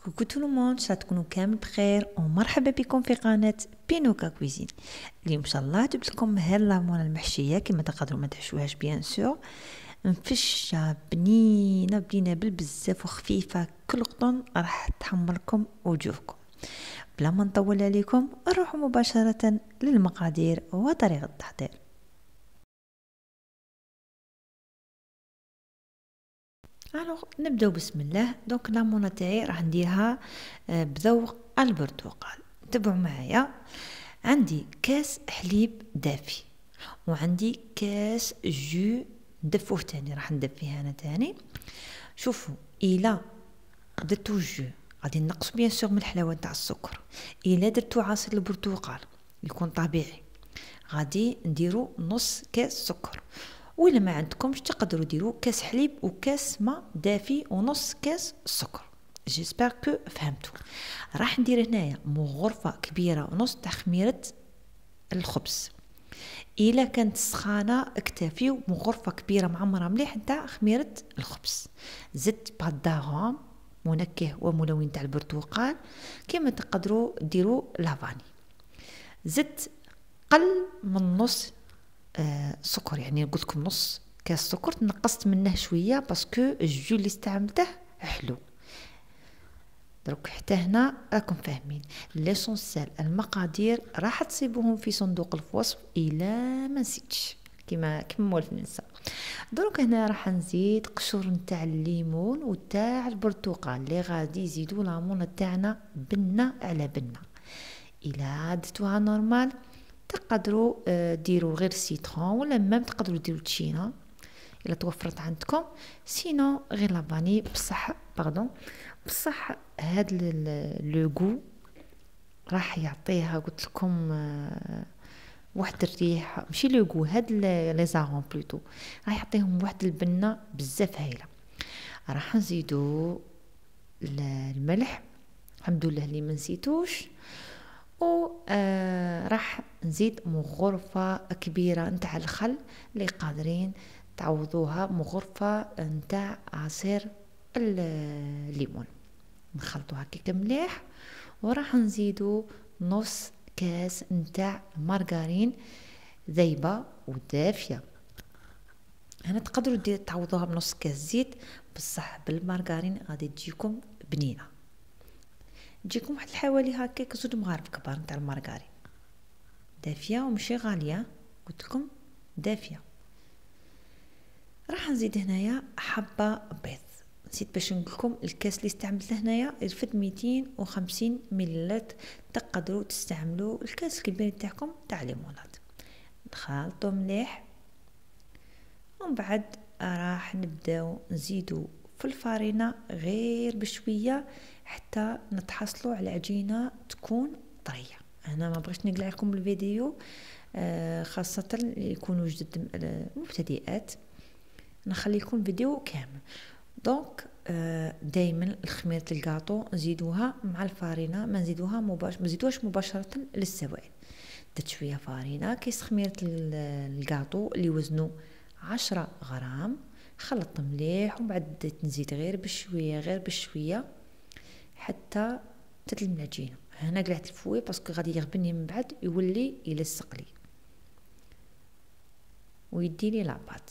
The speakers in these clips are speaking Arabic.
كوكو تو لو موند، تكونوا كامل بخير ومرحبا بكم في قناه بينوكا كويزين. اليوم ان شاء الله جبت لكم هاد لامونه المحشيه كما تقدروا ما تحشوهاش بيان سور، مفشه بنينه بالبزاف وخفيفه كل قطن، راح تحمر لكم وجوهكم. بلا ما نطول عليكم نروحوا مباشره للمقادير وطريقه التحضير. الوغ نبداو بسم الله. دونك لامونه تاعي راح نديرها بذوق البرتقال. تبعوا معايا. عندي كاس حليب دافي وعندي كاس جو ندفوه تاني، راح ندفيه انا تاني. شوفوا الا درتو جو غادي نقص بيان سور من الحلاوه تاع السكر. الا درتو عصير البرتقال يكون طبيعي غادي نديرو نص كاس سكر، وإلا ما عندكمش تقدروا ديروا كاس حليب وكاس ماء دافي ونص كاس سكر. جيسبر كو فهمتوا. راح ندير هنايا غرفه كبيره ونص تاع خميره الخبز. الا كانت سخانه اكتفيو غرفه كبيره معمره مليح تاع خميره الخبز. زدت بادارون منكه وملون تاع البرتقال كما تقدروا ديروا لافاني. زدت قل من نص سكر، يعني قلت لكم نص كاس سكر، نقصت منه شويه باسكو الجو اللي استعملته حلو. دروك حتى هنا راكم فاهمين. ليسونسيال المقادير راح تصيبوهم في صندوق الوصف الا ما نسيتش كما موالف ننسى. دروك هنا راح نزيد قشور نتاع الليمون وتاع البرتقال اللي غادي يزيدوا لامونه تاعنا بنه على بنه. الا درتوها نورمال تقدروا ديروا غير سيترون، ولا ما تقدروا ديروا تشينا الا توفرت عندكم، سينو غير لافاني. بصح هاد لو غو راح يعطيها قلت لكم واحد الريحه، ماشي لو غو، هاد لي زارون بلوتو راح يعطيهم واحد البنه بزاف هايله. راح نزيدو الملح، الحمد لله اللي ما نسيتوش. و راح نزيد غرفه كبيره نتاع الخل اللي قادرين تعوضوها غرفه نتاع عصير الليمون. نخلطو هكاك مليح. وراح نزيدو نص كاس نتاع مارغرين ذايبه ودافيه. هنا تقدروا تعوضوها بنص كاس زيت، بصح بالمارغرين غادي تجيكم بنينه، تجيكم واحد حوالي هكاك 2 مغارف كبار نتاع المارغرين دافيه ومشي غاليه، قلت لكم دافيه. راح نزيد هنايا حبه بيض. نسيت باش نقول لكم الكاس اللي استعملته هنايا رفد 250 ملل، تقدروا تستعملوا الكاس الكبير تاعكم تاع ليموناد. نخلطو مليح ومن بعد راح نبداو نزيدو في الفارينه غير بشويه حتى نتحصلوا على عجينه تكون طريه. انا ما بغيتش نقلع لكم الفيديو، خاصه اللي يكونوا جدد المبتدئات، نخليكم فيديو كامل. دونك دائما الخميره الكاطو نزيدوها مع الفارينه، ما نزيدوهاش مباشره للسوائل. درت شويه فارينه كيس خميره الكاطو اللي وزنه 10 غرام، خلطت مليح ومن بعد بديت نزيد غير بشويه حتى تتلم العجينه. هنا قلعت الفوي باسكو غادي يغبني من بعد يولي يلصق لي ويدي لي لاباط.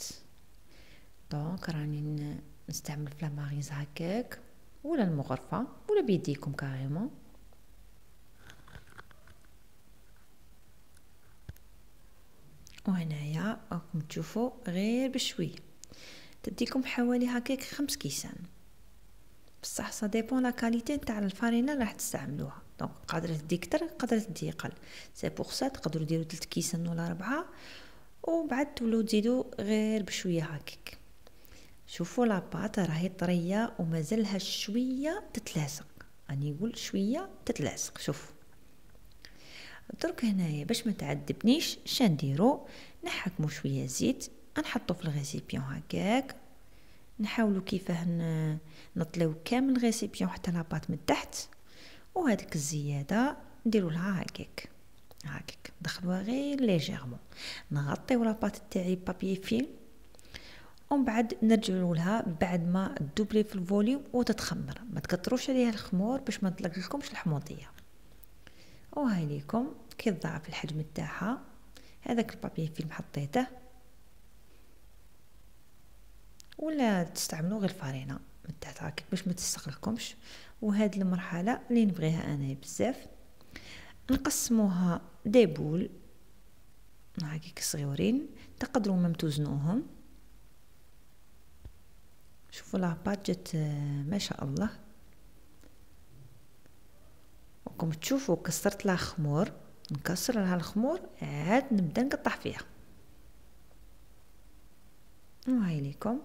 دونك راني نستعمل فلاماريز هكاك ولا المغرفه ولا بيديكم كاريمون. وهنايا راكم تشوفوا غير بشويه تديكم حوالي هكاك 5 كيسان، بصح صا ديبون لا كاليتي تاع الفارينه راح تستعملوها. دونك قادره تدي كتر قادره تدي قل، سي بوغ سا تقدروا ديروا 3 كيسان ولا 4 وبعد تولوا تزيدوا غير بشويه هكاك. شوفوا لاباط راهي طريه ومازالها شويه تتلاصق، راني نقول شويه تتلاصق. شوفوا درك هنايا باش ما تعذبنيش شنديرو، نحكموا شويه زيت نحطو في الغيسيبيون هكاك، نحاولوا كيفاه نطليو كامل الغيسيبيون حتى لاباط من تحت، وهذيك الزياده نديروا لها هكاك ندخلوها غير ليجيرمون. نغطيو لاباط تاعي بابي فيلم ومن بعد نرجعوا لها بعد ما تدوبلي في الفوليوم وتتخمر. ما تكتروش عليها الخمور باش ما تلقلكمش الحموضيه. وهاي ليكم كي ضاعف الحجم تاعها. هذاك البابي فيلم حطيته، ولا تستعملوا غير فارينه من تحت هكاك باش ما تستغلكمش. وهاد المرحله اللي نبغيها انا بزاف، نقسموها دي بول هكاك صغيورين، تقدروا ما توزنوهم. شوفوا لاباط جات ما شاء الله. وكم تشوفوا كسرت لها خمور، نكسر لها الخمور عاد نبدا نقطع فيها. وهاي ليكم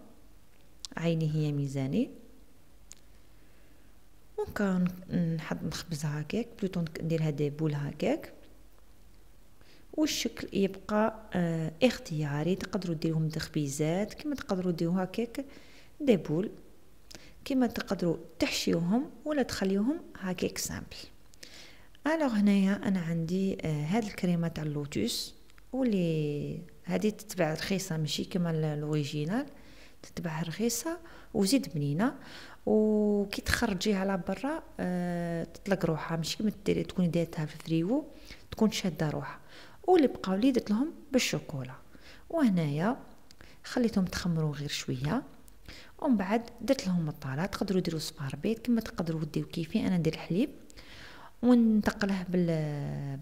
عيني هي ميزاني. وكان نحط نخبزها هكاك بلوتو نديرها دي بول هكاك. والشكل يبقى اختياري، تقدروا ديروهم تخبيزات كما تقدروا ديروها هكاك دي بول، كما تقدروا تحشيوهم ولا تخليوهم هكاك سامبل. الوغ هنايا انا عندي هاد الكريمه تاع اللوتوس، واللي هذه تتباع رخيصه ماشي كما الاوريجينال، تتباع رخيصه وزيد بنينه. وكي تخرجيها على برا تطلق روحها، ماشي كما ديري تكوني دايرتها في الفريغو تكون شاده روحها. واللي بقاو لي درت لهم بالشوكولا. وهنايا خليتهم تخمروا غير شويه، ومن بعد درت لهم الطاله. تقدروا ديروا صفار بيض كما تقدروا ديروا كيفي انا ندير الحليب ونتقله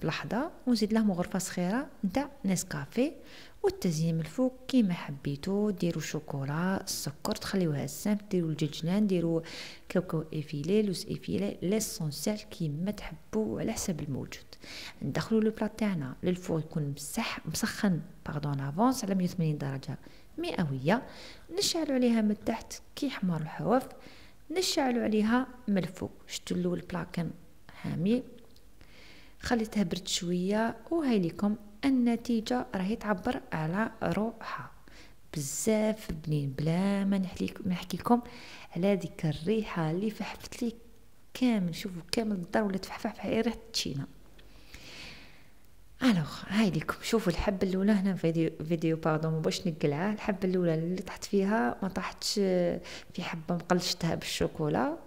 بالحضه، ونزيد لهم غرفه صغيره نتاع نسكافيه. والتزيين من الفوق كيما حبيتو، ديروا شوكولا، السكر تخليوها سامبل، ديروا الجلجلان، ديروا كاوكاو ايفيلي، لوز ايفيلي، ليسونسيال كيما تحبوا على حسب الموجود. ندخلوا لو بلا تاعنا للفوق يكون مسخن افونس على 180 درجه مئويه. نشعلوا عليها من تحت كي حمار الحواف، نشعلوا عليها من الفوق. شتو الاول بلاكن حامي، خليتها برد شويه. وهاي لكم النتيجه راهي تعبر على روحها بزاف بنين، بلا ما نحكي لكم على ديك الريحه اللي فحفت لي كامل. شوفوا كامل الدار ولات فحفح في ريحه التشينا. الوغ هاي لكم شوفوا الحبه الاولى هنا فيديو باردون باش نقلعها. الحبه الاولى اللي طحت فيها ما طحتش في حبه مقلشتها بالشوكولا.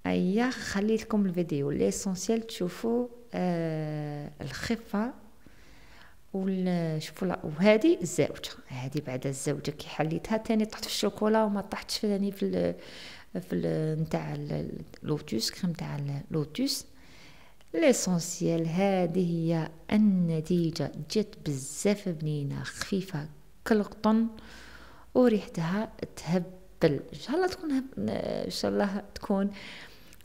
ايا خليت لكم الفيديو ليسونسيال تشوفوا الخفه. شوفوا وهذه الزوجه، هذه بعد الزوجه كي حليتها تاني طحت في الشوكولا وما طحتش ثاني في نتاع اللوتوس، كريم تاع اللوتوس. ليسونسيال هذه هي النتيجه، جات بزاف بنينه خفيفه كالقطن وريحتها تهبل. ان شاء الله تكون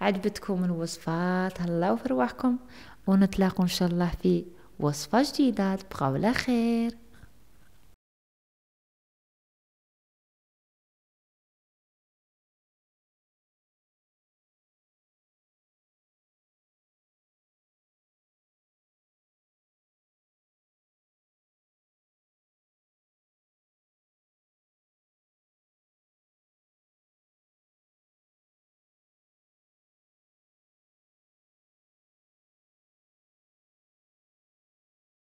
عجبتكم الوصفات. هلاو في رواحكم، ونتلاقوا ان شاء الله في وصفه جديده. تبقاو على خير.